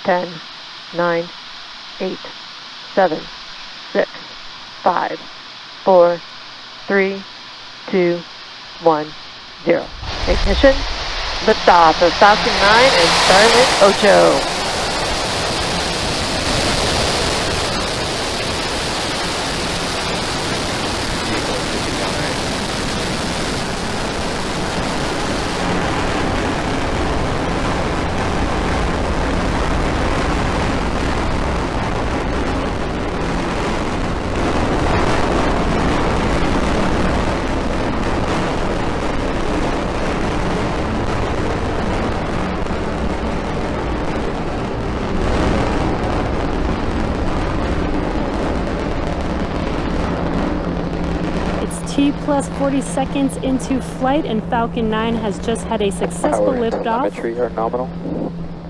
10, 9, 8, 7, 6, 5, 4, 3, 2, 1, 0. Ignition. Liftoff of Falcon 9 and Starlink 8. T plus 40 seconds into flight, and Falcon 9 has just had a successful liftoff. Telemetry are nominal.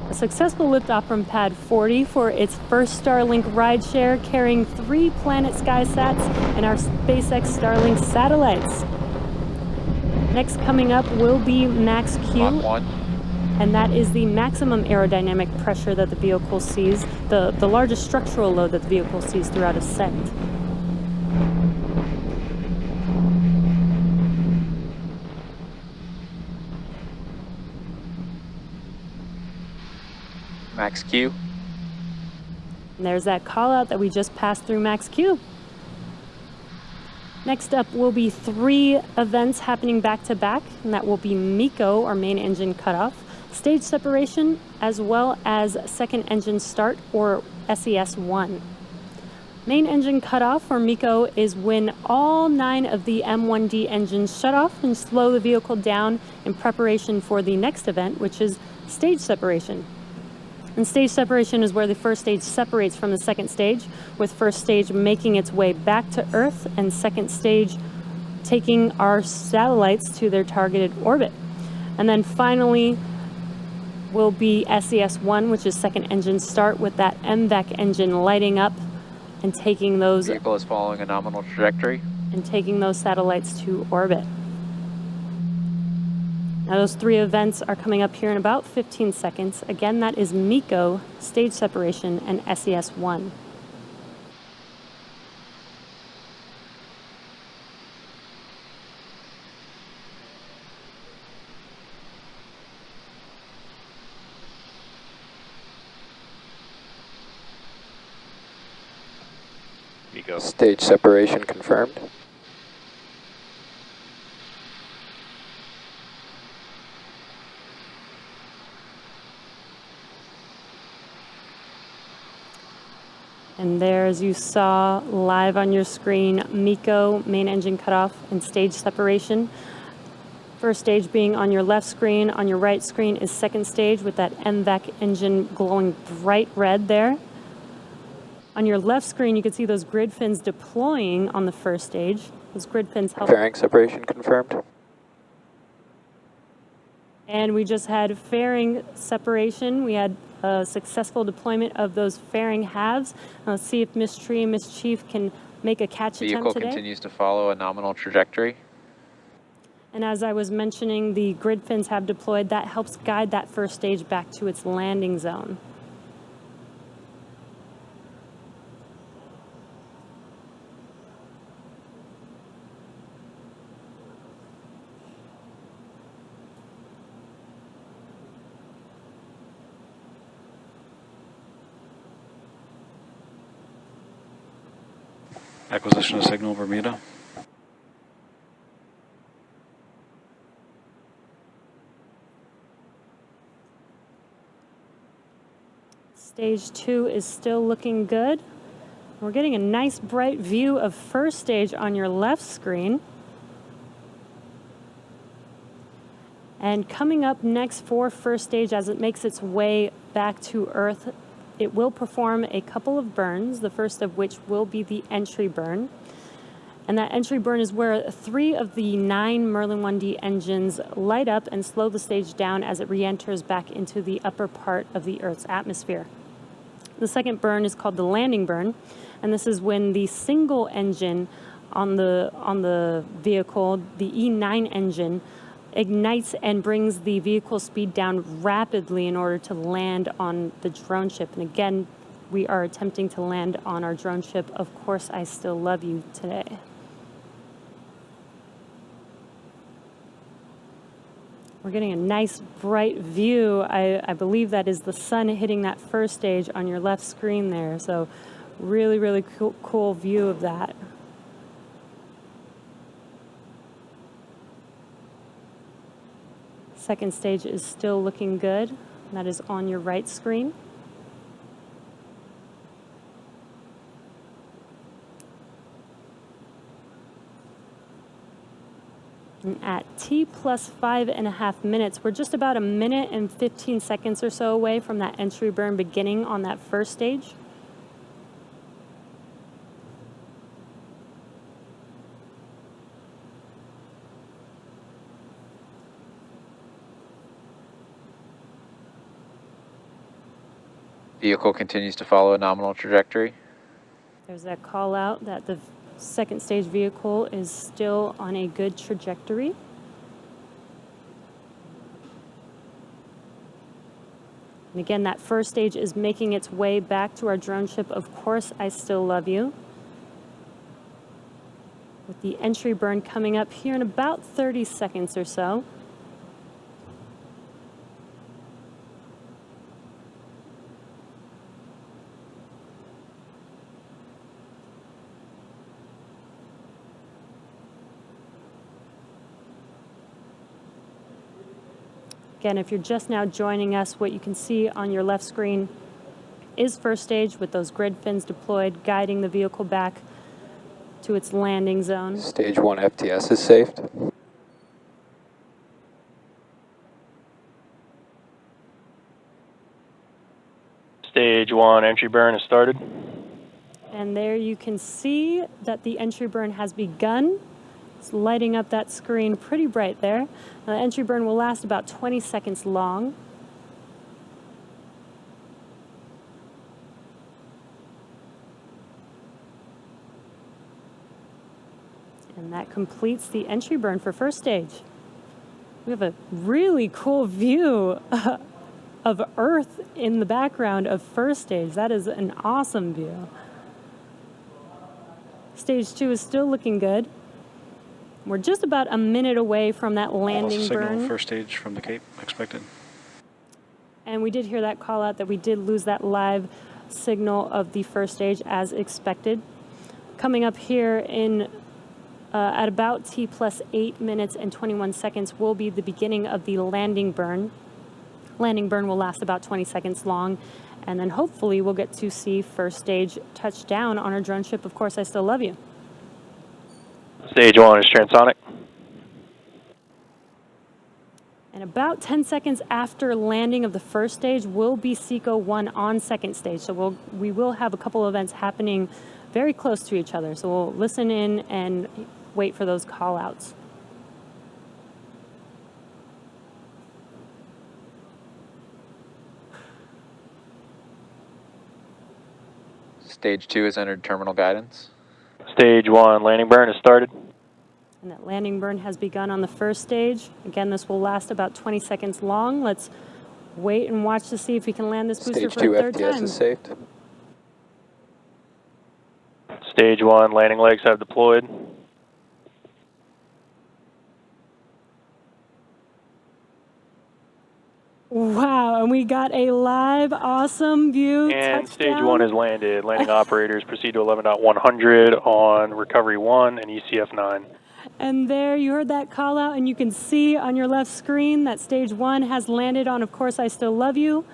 A successful liftoff from pad 40 for its first Starlink rideshare, carrying 3 Planet SkySats and our SpaceX Starlink satellites. Next coming up will be Max Q, and that is the maximum aerodynamic pressure that the vehicle sees, the largest structural load that the vehicle sees throughout ascent. Max Q. And there's that call out that we just passed through Max Q. Next up will be 3 events happening back to back, and that will be MECO, or main engine cutoff, stage separation, as well as second engine start, or SES1. Main engine cutoff, or MECO, is when all 9 of the M1D engines shut off and slow the vehicle down in preparation for the next event, which is stage separation. And stage separation is where the first stage separates from the second stage, with first stage making its way back to Earth and second stage taking our satellites to their targeted orbit. And then finally will be SES1, which is second engine start, with that MVAC engine lighting up and taking those... The vehicle is following a nominal trajectory. And taking those satellites to orbit. Now those 3 events are coming up here in about 15 seconds. Again, that is MECO, stage separation, and SES1. MECO. Stage separation confirmed. And there, as you saw live on your screen, MECO, main engine cutoff, and stage separation. First stage being on your left screen. On your right screen is second stage, with that MVAC engine glowing bright red there. On your left screen, you can see those grid fins deploying on the first stage. Those grid fins help. Fairing separation confirmed. And we just had fairing separation. We had a successful deployment of those fairing halves. Let's see if Miss Tree and Miss Chief can make a catch attempt today. Vehicle continues to follow a nominal trajectory. And as I was mentioning, the grid fins have deployed. That helps guide that first stage back to its landing zone. Acquisition of signal, Bermuda. Stage 2 is still looking good. We're getting a nice bright view of first stage on your left screen. And coming up next for first stage, as it makes its way back to Earth, it will perform a couple of burns, the first of which will be the entry burn. And that entry burn is where 3 of the 9 Merlin 1D engines light up and slow the stage down as it re-enters back into the upper part of the Earth's atmosphere. The second burn is called the landing burn, and this is when the single engine on the vehicle, the E9 engine, ignites and brings the vehicle speed down rapidly in order to land on the drone ship. And again, we are attempting to land on our drone ship, Of Course I Still Love You, today. We're getting a nice bright view. I believe that is the sun hitting that first stage on your left screen there. So really, really cool view of that. Second stage is still looking good. That is on your right screen. And at T plus 5.5 minutes, we're just about 1 minute and 15 seconds or so away from that entry burn beginning on that first stage. Vehicle continues to follow a nominal trajectory. There's that call out that the second stage vehicle is still on a good trajectory. And again, that first stage is making its way back to our drone ship, Of Course I Still Love You. With the entry burn coming up here in about 30 seconds or so. Again, if you're just now joining us, what you can see on your left screen is first stage with those grid fins deployed, guiding the vehicle back to its landing zone. Stage 1 FTS is saved. Stage 1 entry burn has started. And there you can see that the entry burn has begun. It's lighting up that screen pretty bright there. The entry burn will last about 20 seconds long. And that completes the entry burn for first stage. We have a really cool view of Earth in the background of first stage. That is an awesome view. Stage 2 is still looking good. We're just about 1 minute away from that landing burn. First stage from the Cape expected. And we did hear that call out that we did lose that live signal of the first stage as expected. Coming up here in at about T plus 8 minutes and 21 seconds will be the beginning of the landing burn. Landing burn will last about 20 seconds long, and then hopefully we'll get to see first stage touch down on our drone ship, Of Course I Still Love You. Stage 1 is transonic. And about 10 seconds after landing of the first stage will be SECO 1 on second stage. So we will have a couple of events happening very close to each other. So we'll listen in and wait for those call outs. Stage 2 has entered terminal guidance. Stage 1 landing burn has started. And that landing burn has begun on the first stage. Again, this will last about 20 seconds long. Let's wait and watch to see if we can land this booster Stage for 2 a third FTS time. is saved. Stage 1 landing legs have deployed. Wow, and we got a live, awesome view. And touchdown. stage 1 has landed. Landing operators proceed to 11.100 on recovery 1 and ECF 9. And there you heard that call out, and you can see on your left screen that stage 1 has landed on Of Course I Still Love You.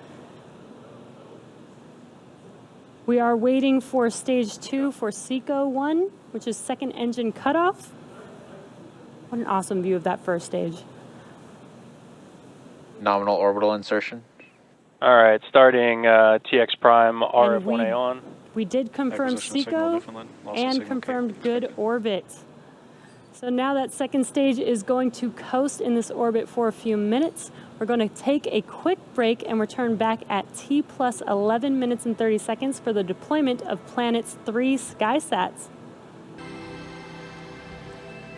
We are waiting for stage 2 for SECO 1, which is second engine cutoff. What an awesome view of that first stage. Nominal orbital insertion. All right, starting TX prime RF1A on. We did confirm Acquisition signal, SECO Newfoundland. Loss of and signal, confirmed Cape good expected. orbit. So now that second stage is going to coast in this orbit for a few minutes. We're going to take a quick break and return back at T plus 11 minutes and 30 seconds for the deployment of Planet's 3 SkySats.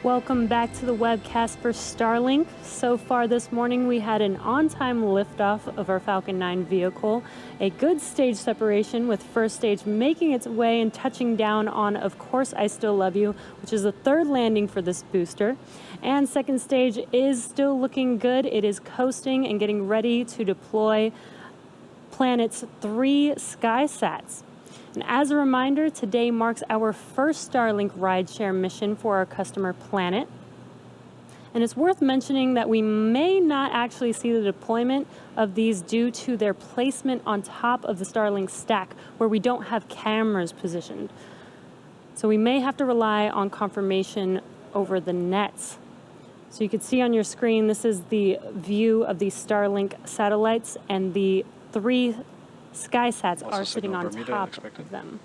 Welcome back to the webcast for Starlink. So far this morning, we had an on-time liftoff of our Falcon 9 vehicle, a good stage separation with first stage making its way and touching down on, of course, I Still Love You, which is the third landing for this booster. And second stage is still looking good. It is coasting and getting ready to deploy Planet's 3 SkySats. And as a reminder, today marks our first Starlink rideshare mission for our customer Planet. And it's worth mentioning that we may not actually see the deployment of these due to their placement on top of the Starlink stack where we don't have cameras positioned. So we may have to rely on confirmation over the nets. So you can see on your screen, this is the view of the Starlink satellites, and the 3 SkySats are sitting on top of them.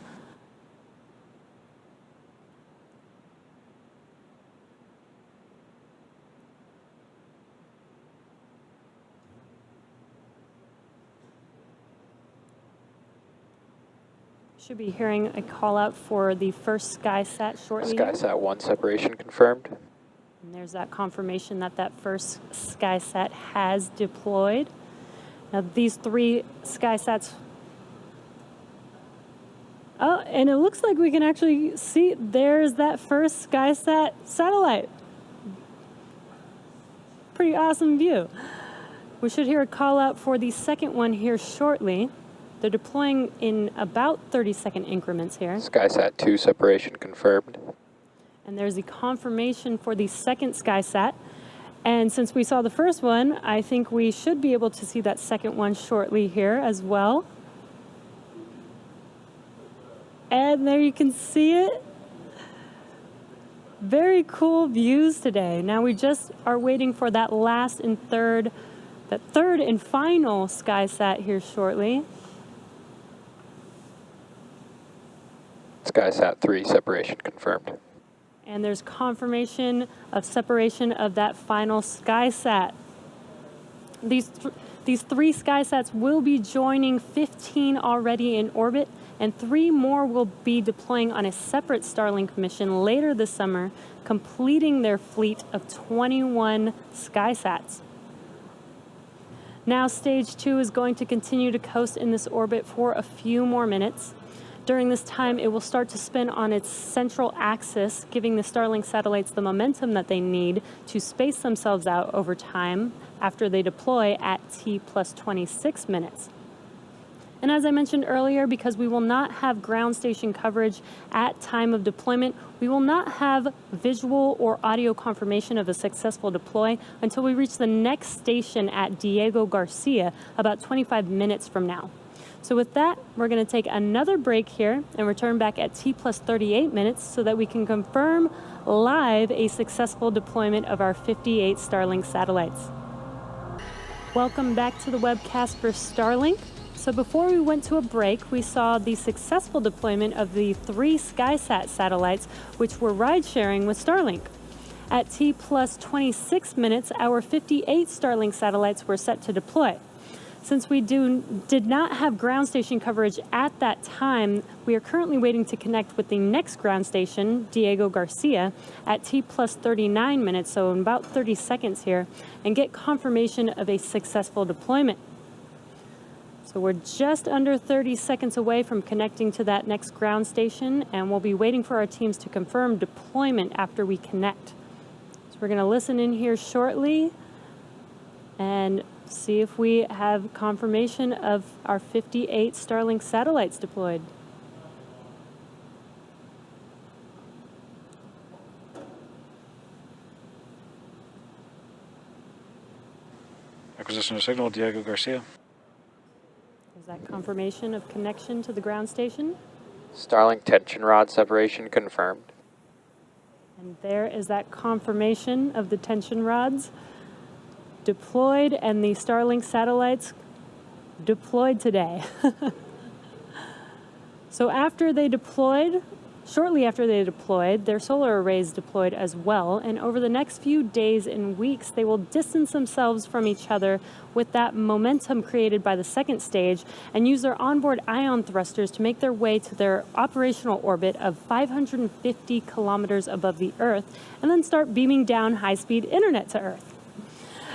Should be hearing a call out for the first SkySat shortly. SkySat 1 separation confirmed. And there's that confirmation that that first SkySat has deployed. Now these 3 SkySats, oh, and it looks like we can actually see there's that first SkySat satellite. Pretty awesome view. We should hear a call out for the second one here shortly. They're deploying in about 30-second increments here. SkySat 2 separation confirmed. And there's the confirmation for the second SkySat. And since we saw the first one, I think we should be able to see that second one shortly here as well. And there you can see it. Very cool views today. Now we just are waiting for that third and final SkySat here shortly. SkySat 3 separation confirmed. And there's confirmation of separation of that final SkySat. These 3 SkySats will be joining 15 already in orbit, and 3 more will be deploying on a separate Starlink mission later this summer, completing their fleet of 21 SkySats. Now stage 2 is going to continue to coast in this orbit for a few more minutes. During this time, it will start to spin on its central axis, giving the Starlink satellites the momentum that they need to space themselves out over time after they deploy at T+26 minutes. And as I mentioned earlier, because we will not have ground station coverage at time of deployment, we will not have visual or audio confirmation of a successful deploy until we reach the next station at Diego Garcia about 25 minutes from now. So with that, we're going to take another break here and return back at T+38 minutes so that we can confirm live a successful deployment of our 58 Starlink satellites. Welcome back to the webcast for Starlink. So before we went to a break, we saw the successful deployment of the 3 SkySat satellites, which were ride-sharing with Starlink. At T+26 minutes, our 58 Starlink satellites were set to deploy. Since we did not have ground station coverage at that time, we are currently waiting to connect with the next ground station, Diego Garcia, at T+39 minutes, so in about 30 seconds here, and get confirmation of a successful deployment. So we're just under 30 seconds away from connecting to that next ground station, and we'll be waiting for our teams to confirm deployment after we connect. So we're going to listen in here shortly and see if we have confirmation of our 58 Starlink satellites deployed. Acquisition of signal, Diego Garcia. Is that confirmation of connection to the ground station? Starlink tension rod separation confirmed. And there is that confirmation of the tension rods deployed and the Starlink satellites deployed today. So after they deployed, Shortly after they deployed, their solar arrays deployed as well, and over the next few days and weeks, they will distance themselves from each other with that momentum created by the second stage and use their onboard ion thrusters to make their way to their operational orbit of 550 kilometers above the Earth, and then start beaming down high-speed internet to Earth.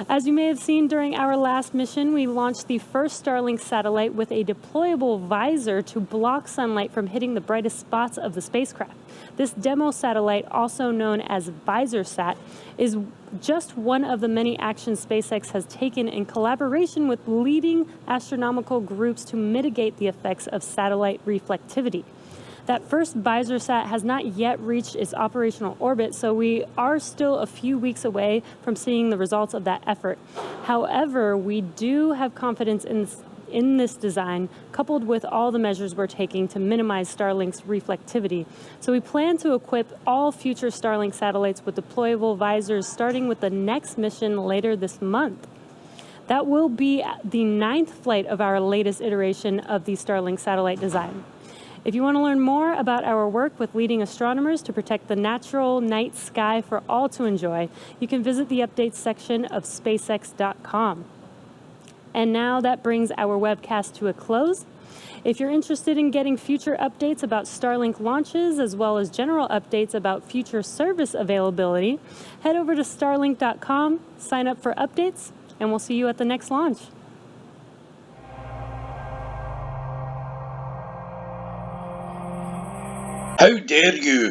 As you may have seen during our last mission, we launched the first Starlink satellite with a deployable visor to block sunlight from hitting the brightest spots of the spacecraft. This demo satellite, also known as VisorSat, is just one of the many actions SpaceX has taken in collaboration with leading astronomical groups to mitigate the effects of satellite reflectivity. That first VisorSat has not yet reached its operational orbit, so we are still a few weeks away from seeing the results of that effort. However, we do have confidence in this design, coupled with all the measures we're taking to minimize Starlink's reflectivity. So we plan to equip all future Starlink satellites with deployable visors, starting with the next mission later this month. That will be the 9th flight of our latest iteration of the Starlink satellite design. If you want to learn more about our work with leading astronomers to protect the natural night sky for all to enjoy, you can visit the updates section of spacex.com. And now that brings our webcast to a close. If you're interested in getting future updates about Starlink launches, as well as general updates about future service availability, head over to starlink.com, sign up for updates, and we'll see you at the next launch. How dare you!